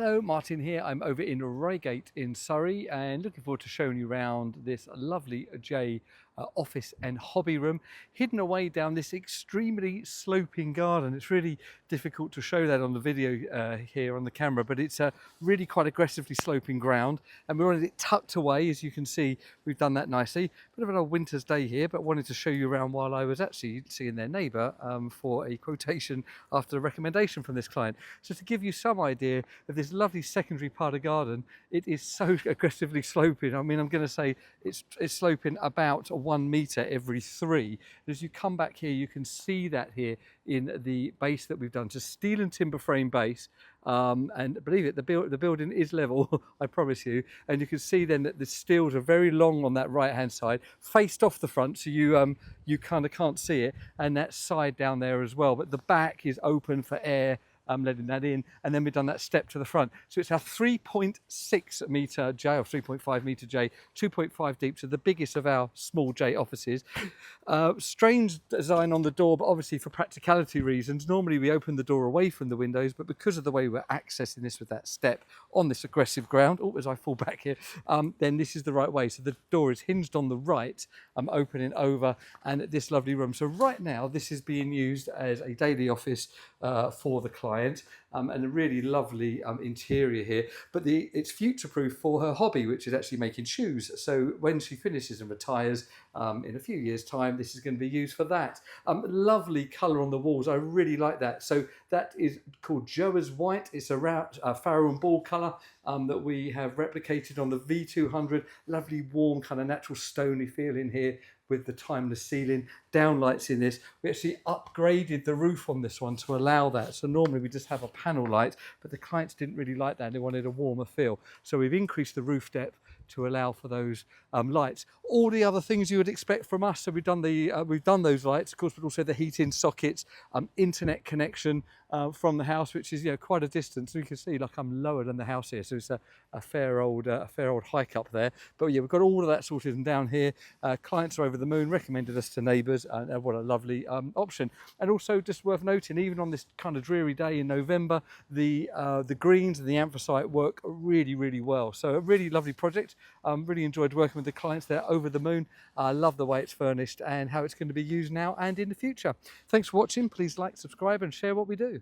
Hello, Martin here. I'm over in Reigate in Surrey and looking forward to showing you around this lovely J office and hobby room hidden away down this extremely sloping garden. It's really difficult to show that on the video here on the camera, but it's really quite aggressively sloping ground and we wanted it tucked away. As you can see, we've done that nicely. Bit of an old winter's day here, but wanted to show you around while I was actually seeing their neighbour for a quotation after a recommendation from this client. So to give you some idea of this lovely secondary part of garden, it is so aggressively sloping. I mean, I'm going to say it's sloping about 1 metre every 3. As you come back here, you can see that here in the base that we've done. It's a steel and timber frame base, and believe it, the building is level, I promise you. And you can see then that the steels are very long on that right hand side, faced off the front, so you kind of can't see it, and that side down there as well. But the back is open for air, letting that in, and then we've done that step to the front. So it's our 3.6 metre J or 3.5 metre J, 2.5 deep, so the biggest of our small J offices. Strange design on the door, but obviously for practicality reasons. Normally we open the door away from the windows, but because of the way we're accessing this with that step on this aggressive ground, as I fall back here, then this is the right way. So the door is hinged on the right, opening over, and this lovely room. So right now this is being used as a daily office for the client. And a really lovely interior here, but it's future-proof for her hobby, which is actually making shoes. So when she finishes and retires in a few years' time, this is going to be used for that. Lovely colour on the walls. I really like that. So that is called Joa's White. It's a Farrow Ball colour that we have replicated on the V200. Lovely, warm, kind of natural stony feel in here, with the timeless ceiling, downlights in this. We actually upgraded the roof on this one to allow that. So normally we just have a panel light, but the clients didn't really like that. They wanted a warmer feel. So we've increased the roof depth to allow for those lights. All the other things you would expect from us. So we've done those lights, of course, but also the heating sockets, internet connection from the house, which is quite a distance. So you can see like I'm lower than the house here, so it's a fair old hike up there. But yeah, we've got all of that sorted, and down here, clients are over the moon, recommended us to neighbours, and what a lovely option. And also just worth noting, even on this kind of dreary day in November, the greens and the anthracite work really, really well. So a really lovely project. Really enjoyed working with the clients. They're over the moon. I love the way it's furnished and how it's going to be used now and in the future. Thanks for watching. Please like, subscribe and share what we do.